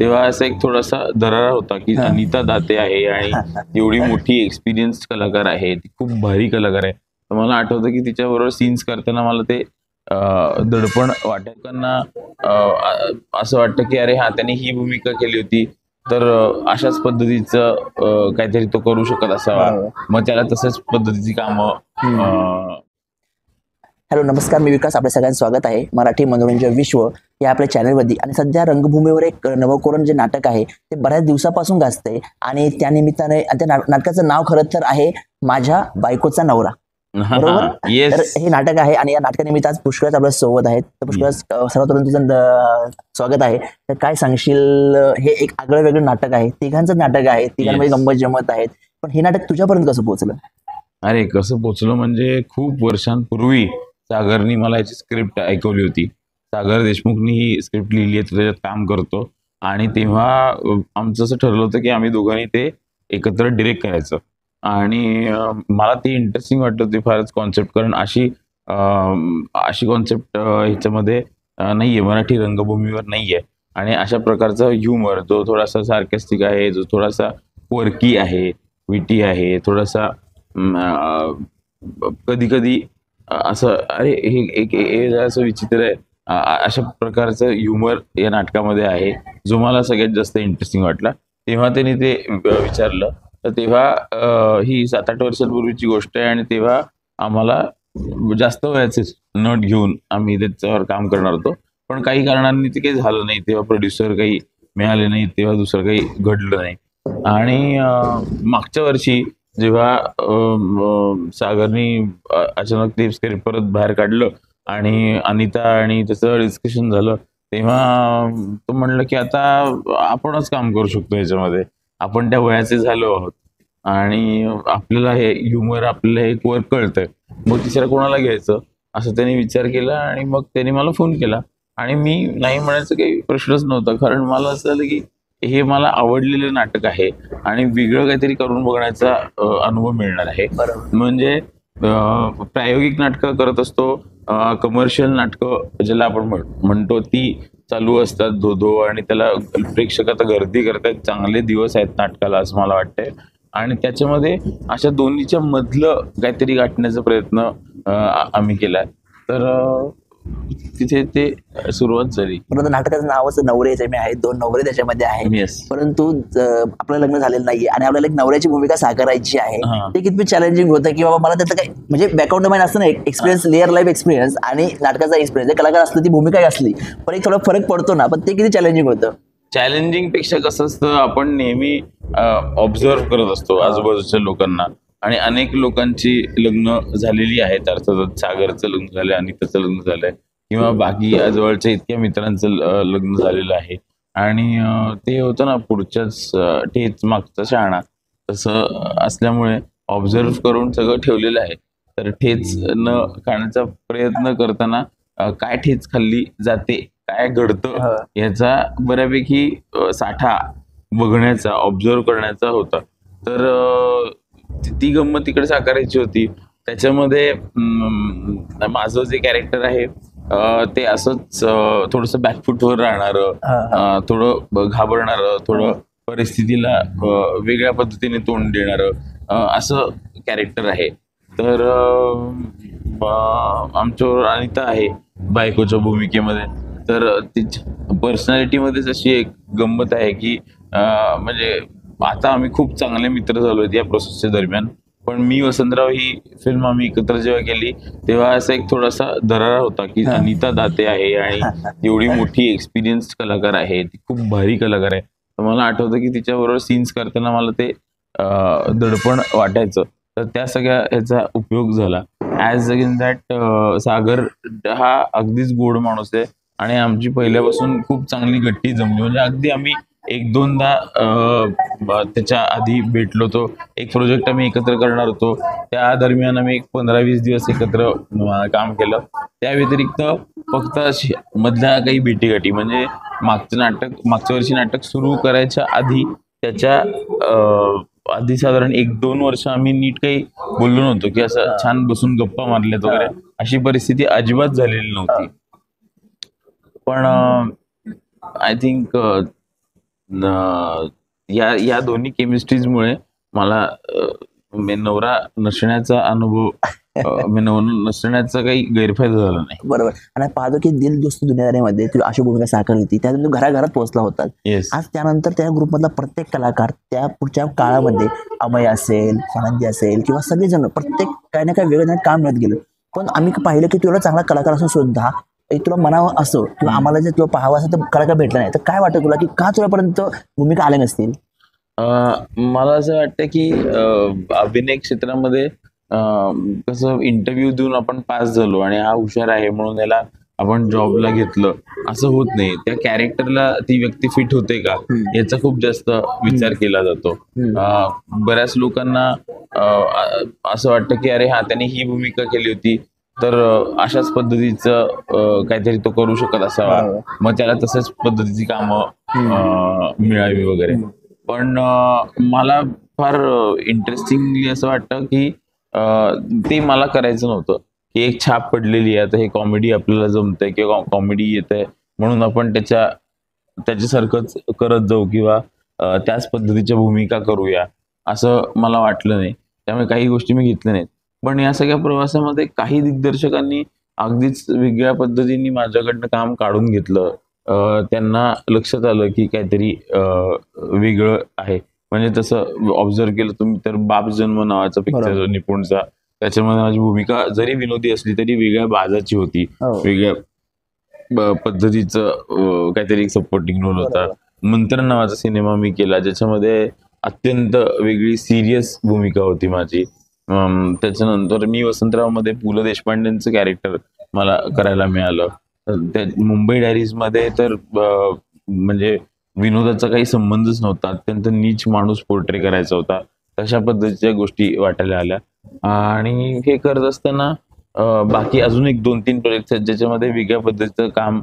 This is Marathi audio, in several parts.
तेव्हा असा एक थोडासा दरारा होता की अनिता दाते आहे आणि एवढी मोठी एक्सपिरियन्स कलाकार आहे, ती खूप भारी कलाकार आहे. तर मला आठवतं की तिच्याबरोबर सीन्स करताना मला ते दडपण वाटताना असं वाटतं की अरे हा त्याने ही भूमिका केली होती तर अशाच पद्धतीचं काहीतरी तो करू शकत असावा. मग त्याला तसंच पद्धतीची कामं. हॅलो नमस्कार, मी विकास. आपल्या सगळ्यांचं स्वागत आहे मराठी मनोरंजन विश्व या आपल्या चॅनलवरती. आणि सध्या रंगभूमीवर एक नवकोरण जे नाटक आहे ते बऱ्याच दिवसापासून गाजतंय आणि त्या निमित्ताने त्या नाटकाचं नाव खरं तर आहे माझ्या बायकोचा नवरा, बरोबर? तर हे नाटक आहे आणि या नाटकानिमित्त आज पुष्कळच आपल्या सोबत आहेत. तर पुष्कळच सर्वात तुझं स्वागत आहे. तर काय सांगशील? हे एक आगळं वेगळं नाटक आहे, तिघांचं नाटक आहे, तिघांमध्ये गंमत जमत आहेत, पण हे नाटक तुझ्यापर्यंत कसं पोहोचलं? अरे कसं पोहोचलं म्हणजे खूप वर्षांपूर्वी सागरनी मला याची स्क्रिप्ट ऐकवली होती. सागर देशमुखनी ही स्क्रिप्ट लिहिली आहे, त्याच्यात काम करतो. आणि तेव्हा आमचं असं ठरलं होतं की आम्ही दोघांनी ते एकत्र डिरेक्ट करायचं. आणि मला ती इंटरेस्टिंग वाटत होती फारच कॉन्सेप्ट, कारण अशी कॉन्सेप्ट ह्याच्यामध्ये नाहीये, मराठी रंगभूमीवर नाहीये. आणि अशा प्रकारचा ह्युमर जो थोडासा सार्केस्टिक आहे, जो थोडासा क्वर्की आहे, विटी आहे, थोडासा कधी कधी असं अरे हे असं विचित्र आहे, अशा प्रकारचं ह्युमर या नाटकामध्ये आहे, जो मला सगळ्यात जास्त इंटरेस्टिंग वाटला. तेव्हा त्यांनी ते विचारलं. तर तेव्हा ही 7-8 वर्षांपूर्वीची गोष्ट आहे आणि तेव्हा आम्हाला जास्त वयाचे नट घेऊन आम्ही त्याच्यावर काम करणार होतो. पण काही कारणांनी ते काही झालं नाही. तेव्हा प्रोड्युसर काही मिळाले नाही, तेव्हा दुसरं काही घडलं नाही. आणि मागच्या वर्षी जेव्हा सागरनी अचानक ते स्क्रिप्ट परत बाहेर काढलं आणि अनिता आणि त्याचं डिस्कशन झालं, तेव्हा तो म्हणलं की आता आपणच काम करू शकतो याच्यामध्ये, आपण त्या वयाचे झालो आहोत आणि आपल्याला हे ह्युमर, आपल्याला हे वर्क कळतंय, मग तिसऱ्या कोणाला घ्यायचं असं त्यांनी विचार केला. आणि मग त्यांनी मला फोन केला आणि मी नाही म्हणायचं काही प्रश्नच नव्हता, कारण मला असं झालं की हे मला आवडलेलं नाटक आहे आणि वेगळं काहीतरी करून बघण्याचा अनुभव मिळणार आहे. म्हणजे प्रायोगिक नाटकं करत असतो, कमर्शियल नाटकं ज्याला आपण म्हणतो ती चालू असतात धो आणि त्याला प्रेक्षक आता गर्दी करतात. चांगले दिवस आहेत नाटकाला असं मला वाटतंय. आणि त्याच्यामध्ये अशा दोन्हीच्या मधलं काहीतरी गाठण्याचा प्रयत्न आम्ही केला. तर तिथे ते सुरुवात झाली. परंतु नाटकाचं नावच नवरे आहे, 2 नवरे त्याच्यामध्ये आहे. परंतु आपलं लग्न झालेलं नाहीये आणि आपल्याला एक नवऱ्याची भूमिका साकारायची आहे. ते किती चॅलेंजिंग होतं की बाबा मला त्याचं काही म्हणजे बॅकग्राऊंड माहिती असतं ना, एक्सपिरियन्स, रिअल लाईफ एक्सपिरियन्स आणि नाटकाचा एक्सपिरियन्स, कलाकार असतो ती भूमिका असली पण एक थोडा फरक पडतो ना, पण ते किती चॅलेंजिंग होतं? चॅलेंजिंग पेक्षा कसं असतं, आपण नेहमी ऑब्झर्व करत असतो आजूबाजूच्या लोकांना. आणि अनेक लोकांची लग्न झालेली आहेत, अर्थातच सागरचं लग्न झालंय, अनिताचं लग्न झालंय, किंवा बाकी जवळच्या इतक्या मित्रांचं लग्न झालेलं आहे. आणि ते होतं ना पुढच्याच ठेच मागचा शहाणा, तसं असल्यामुळे ऑब्झर्व करून सगळं ठेवलेलं आहे. तर ठेच न खाण्याचा प्रयत्न करताना काय ठेच खाल्ली जाते, काय घडतं याचा बऱ्यापैकी साठा बघण्याचा, ऑब्झर्व करण्याचा होता. तर ती गंमत तिकडे साकारायची होती. त्याच्यामध्ये माझं जे कॅरेक्टर आहे ते असंच थोडंसं बॅकफुटवर राहणारं, थोडं घाबरणारं, थोडं परिस्थितीला वेगळ्या पद्धतीने तोंड देणारं असं कॅरेक्टर आहे. तर आमच्यावर अनिता आहे बायकोच्या भूमिकेमध्ये. तर तिच्या पर्सनॅलिटीमध्येच अशी एक गंमत आहे की म्हणजे आता आम्ही खूप चांगले मित्र झालो या प्रोसेसच्या दरम्यान. पण मी वसंतराव ही फिल्म आम्ही एकत्र जेव्हा केली तेव्हा असा एक थोडासा दरारा होता की अनिता दाते आहे आणि एवढी मोठी एक्सपिरियन्स कलाकार आहे, ती खूप भारी कलाकार आहे. तर मला आठवतं की तिच्याबरोबर सीन्स करताना मला ते दडपण वाटायचं. तर त्या सगळ्या ह्याचा उपयोग झाला. ॲज अगेन दॅट सागर हा अगदीच गोड माणूस आहे आणि आमची पहिल्यापासून खूप चांगली गट्टी जमली. म्हणजे अगदी आम्ही 1-2दा त्याच्या आधी भेटलो होतो. एक प्रोजेक्ट आम्ही एकत्र करणार होतो, त्या दरम्यान आम्ही 15-20 दिवस एकत्र काम केलं. त्या व्यतिरिक्त फक्त मधल्या काही भेटीगाठी, म्हणजे मागच्या वर्षी नाटक सुरू करायच्या आधी त्याच्या आधी साधारण 1-2 वर्ष आम्ही नीट काही बोललो नव्हतो की असं छान बसून गप्पा मारल्यात वगैरे, अशी परिस्थिती अजिबात झालेली नव्हती. पण आय थिंक या या दोन्ही केमिस्ट्रीजमुळे मला नवरा नसण्याचा अनुभव नसण्याचा काही गैरफायदा झाला नाही. बरोबर. आणि पाहतो की दिल दोस्त दुनियादारीमध्ये तू अशी भूमिका साकारली होती, त्यातून तू घराघरात पोहोचला होता. येस. आज त्यानंतर त्या ग्रुपमधला प्रत्येक कलाकार त्या पुढच्या काळामध्ये अमय असेल, आनंदी असेल किंवा सगळेजण प्रत्येक काही ना काही वेगळं काम मिळत गेलं. पण आम्ही पाहिलं की तुला चांगला कलाकार असून सुद्धा एक तुला म्हणावं असं किंवा आम्हाला जर तुला पाहावं असं तर कलाकार भेटला नाही, तर काय वाटतं तुला की का तुझ्यापर्यंत भूमिका आल्या नसतील? मला असं वाटतं की अभिनय क्षेत्रामध्ये कसं इंटरव्ह्यू देऊन आपण पास झालो आणि हा हुशार आहे म्हणून याला आपण जॉबला घेतलं असं होत नाही. त्या कॅरेक्टरला ती व्यक्ती फिट होते का याचा खूप जास्त विचार केला जातो. बऱ्याच लोकांना असं वाटतं की अरे हा त्याने ही भूमिका केली होती तर अशाच पद्धतीचं काहीतरी तो करू शकत असावा, मग त्याला तशाच पद्धतीची कामं मिळावी वगैरे. पण मला फार इंटरेस्टिंगली असं वाटतं की ते मला करायचं नव्हतं की एक छाप पडलेली आहे, आता हे कॉमेडी आपल्याला जमतंय किंवा कॉमेडी येतंय म्हणून आपण त्याच्यासारखंच करत जाऊ किंवा त्याच पद्धतीच्या भूमिका करूया असं मला वाटलं नाही. त्यामुळे काही गोष्टी मी घेतल्या नाहीत. पण या सगळ्या प्रवासामध्ये काही दिग्दर्शकांनी अगदीच वेगळ्या पद्धतीने माझ्याकडनं काम काढून घेतलं. त्यांना लक्षात आलं की काहीतरी वेगळं आहे. म्हणजे तसं ऑब्झर्व केलं तुम्ही तर बाप जन्म नावाचा पिक्चर निपुणचा, त्याच्यामध्ये माझी भूमिका जरी विनोदी असली तरी वेगळ्या बाजाची होती, वेगळ्या पद्धतीचं काहीतरी सपोर्टिंग रोल होता. मंथन नावाचा सिनेमा मी केला ज्याच्यामध्ये अत्यंत वेगळी सिरियस भूमिका होती माझी. त्याच्यानंतर मी वसंतराव मध्ये पु ल देशपांडेंचं कॅरेक्टर मला करायला मिळालं. त्या मुंबई डायरीज मध्ये तर म्हणजे विनोदाचा काही संबंधच नव्हता, अत्यंत नीच माणूस पोर्ट्रे करायचा होता, तशा पद्धतीच्या गोष्टी वाटायला आल्या. आणि हे करत असताना बाकी अजून एक 2-3 प्रोजेक्ट आहेत ज्याच्यामध्ये वेगळ्या पद्धतीचं काम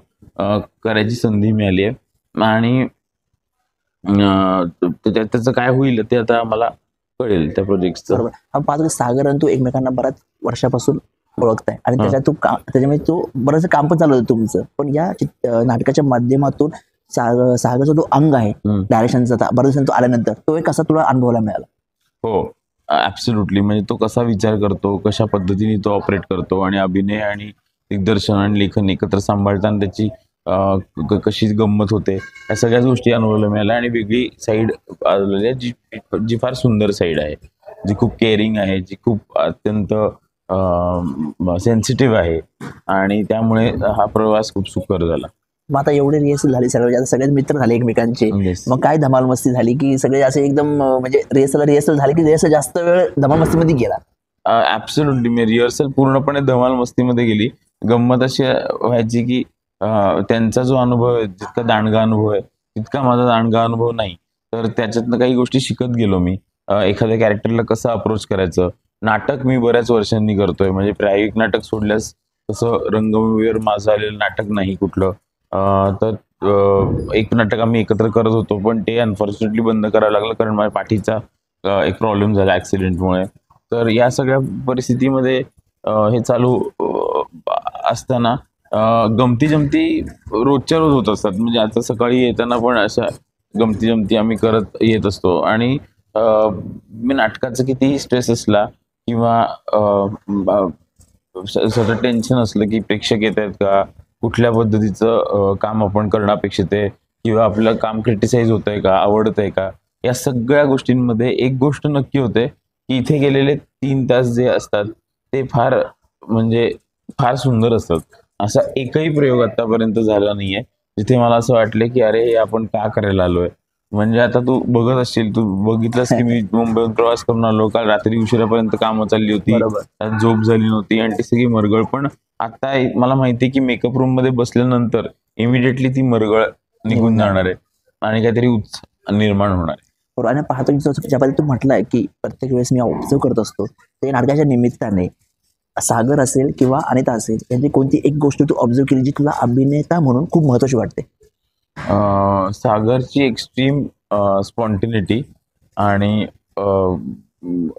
करायची संधी मिळाली आहे. आणि त्याचं काय होईल ते आता मला कळेल त्या प्रोजेक्टचं. बरोबर. पाहतो सागर आणि तू एकमेकांना बऱ्याच वर्षापासून ओळखताय आणि त्याच्यामध्ये तो बरंच काम पण चालू होतं तुमचं. पण या नाटकाच्या माध्यमातून सागरचा जो अंग आहे डायरेक्शनचा बऱ्याच दिवसांनी तो आल्यानंतर तो एक कसा तुला अनुभवायला मिळाला? हो, ऍब्सोल्युटली. म्हणजे तो कसा विचार करतो, कशा पद्धतीने तो ऑपरेट करतो आणि अभिनय आणि दिग्दर्शन आणि लेखन एकत्र सांभाळताना त्याची कशी गंमत होते या सगळ्याच गोष्टी अनुभवायला मिळाल्या. आणि वेगळी साईड जी फार सुंदर साईड आहे, जी खूप केअरिंग आहे, जी खूप अत्यंत सेन्सिटिव्ह आहे आणि त्यामुळे हा प्रवास खूप सुखकर झाला. मग आता एवढी रिहर्सल झाली, सगळेच मित्र झाले एकमेकांचे, मग काय धमाल मस्ती झाली की सगळे असे एकदम म्हणजे रिहर्सल झाली की रिहर्सल जास्त वेळ धमाल मस्तीमध्ये गेला? ऍब्सोल्युटली. मी रिहर्सल पूर्णपणे धमाल मस्तीमध्ये गेली. गंमत अशी व्हायची की त्यांचा जो अनुभव आहे जितका दांडगा अनुभव आहे तितका माझा दांडगा अनुभव नाही, तर त्याच्यातनं काही गोष्टी शिकत गेलो मी. एखाद्या कॅरेक्टरला कसं अप्रोच करायचं. नाटक मी बऱ्याच वर्षांनी करतोय, म्हणजे प्रायोगिक नाटक सोडल्यास तसं रंगभूमीवर माझं आलेलं नाटक नाही कुठलं. तर एक नाटक आम्ही एकत्र करत होतो पण ते अनफॉर्च्युनेटली बंद करावं लागलं कारण माझ्या पाठीचा एक प्रॉब्लेम झाला ऍक्सिडेंटमुळे. तर या सगळ्या परिस्थितीमध्ये हे चालू असताना गमती जमती रोजच्या रोज होत असतात. म्हणजे आता सकाळी येताना पण अशा गमती जमती आम्ही करत येत असतो. आणि मी नाटकाचं कितीही स्ट्रेस असला किंवा सतत टेन्शन असलं की प्रेक्षक येत आहेत का, कुठल्या पद्धतीचं काम आपण करणं अपेक्षित आहे किंवा आपलं काम क्रिटिसाइज होत आहे का, आवडत आहे का, या सगळ्या गोष्टींमध्ये एक गोष्ट नक्की होते की इथे गेलेले 3 तास जे असतात ते फार सुंदर असतात. असा एकही प्रयोग आतापर्यंत झाला नाहीये जिथे मला असं वाटलं की अरे हे आपण का करायला आलोय. म्हणजे आता तू बघत असशील, तू बघितलंस की मी मुंबईहून प्रवास करून आलो, काल रात्री उशिरापर्यंत कामं चालली होती, झोप झाली नव्हती आणि ती सगळी मरगळ. पण आता मला माहितीये की मेकअप रूम मध्ये बसल्यानंतर इमिडिएटली ती मरगळ निघून जाणार आहे आणि काहीतरी उत्साह निर्माण होणार आहे. बरोबर. आणि पाहतो ज्या पद्धतीने तू म्हटलंय की प्रत्येक वेळेस मी ऑब्झर्व करत असतो ते नाटकाच्या निमित्ताने सागर असेल किंवा अनिता असेल यांची कोणती एक गोष्ट तू ऑब्झर्व केली जी तुला अभिनेता म्हणून खूप महत्वाची वाटते? सागरची एक्स्ट्रीम स्पॉन्टिनिटी आणि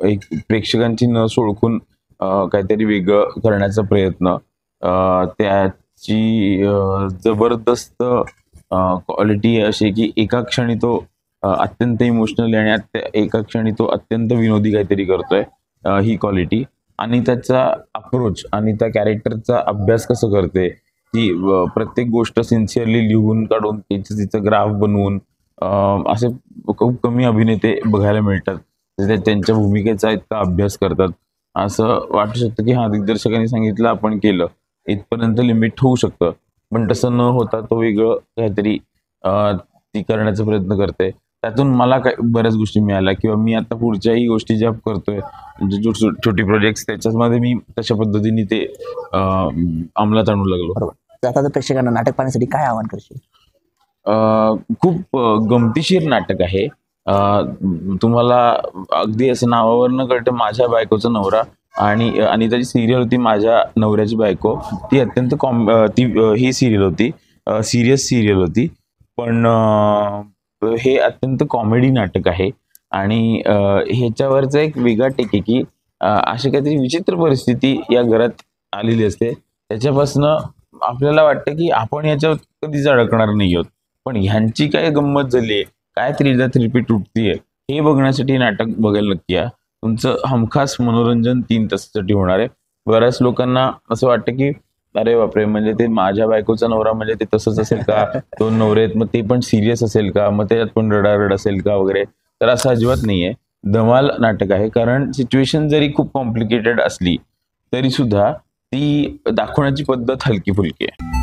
एक प्रेक्षकांची न सोडखून काहीतरी वेगळं करण्याचा प्रयत्न, त्याची जबरदस्त क्वालिटी अशी आहे की एका क्षणी तो अत्यंत इमोशनल आणि एका क्षणी तो अत्यंत विनोदी काहीतरी करतोय, ही क्वालिटी. आणि त्याचा अप्रोच आणि त्या कॅरेक्टरचा अभ्यास कसं करते, की प्रत्येक गोष्ट सिन्सिअरली लिहून काढून तिचं ग्राफ बनवून असे खूप कमी अभिनेते बघायला मिळतात त्यांच्या भूमिकेचा इतका अभ्यास करतात. असं वाटू शकतं की हा दिग्दर्शकांनी सांगितलं आपण केलं, इथपर्यंत लिमिट होऊ शकतं, पण तसं न होता तो वेगळं काहीतरी ती करण्याचा प्रयत्न करते. त्यातून मला काय बऱ्याच गोष्टी मिळाल्या किंवा मी आता पुढच्याही गोष्टी ज्या करतोय म्हणजे छोटी प्रोजेक्ट त्याच्यामध्ये मी तशा पद्धतीने ते अंमलात आणू लागलो. बरोबर. तर आता प्रेक्षकांना नाटक पाहण्यासाठी काय आवाहन करशील? खूप गमतीशीर नाटक आहे. तुम्हाला अगदी असं नावावर न कळतं माझ्या बायकोचा नवरा आणि त्याची सिरियल होती माझ्या नवऱ्याची बायको. ती अत्यंत ही सिरियल होती, सिरियस सिरियल होती. पण हे अत्यंत कॉमेडी नाटक आहे आणि ह्याच्यावरचा एक वेगळा टेक आहे की अशी काहीतरी विचित्र परिस्थिती या घरात आलेली असते. त्याच्यापासनं आपल्याला वाटतं की आपण याच्यावर कधीच अडकणार नाही आहोत, पण ह्यांची काय गंमत झाली आहे, काय त्रिदा त्रिपी तुटतीये, हे बघण्यासाठी नाटक बघायला नक्की या. तुमचं हमखास मनोरंजन 3 तासासाठी होणार आहे. बऱ्याच लोकांना असं वाटतं की अरे बापरे, म्हणजे ते माझ्या बायकोचा नवरा म्हणजे ते तसंच असेल का, 2 नवरे आहेत मग ते पण सिरियस असेल का, मग त्याच्यात पण रडारड असेल का वगैरे. तर असं अजिबात नाहीये. धमाल नाटक आहे, कारण सिच्युएशन जरी खूप कॉम्प्लिकेटेड असली तरी सुद्धा ती दाखवण्याची पद्धत हलकी फुलकी आहे.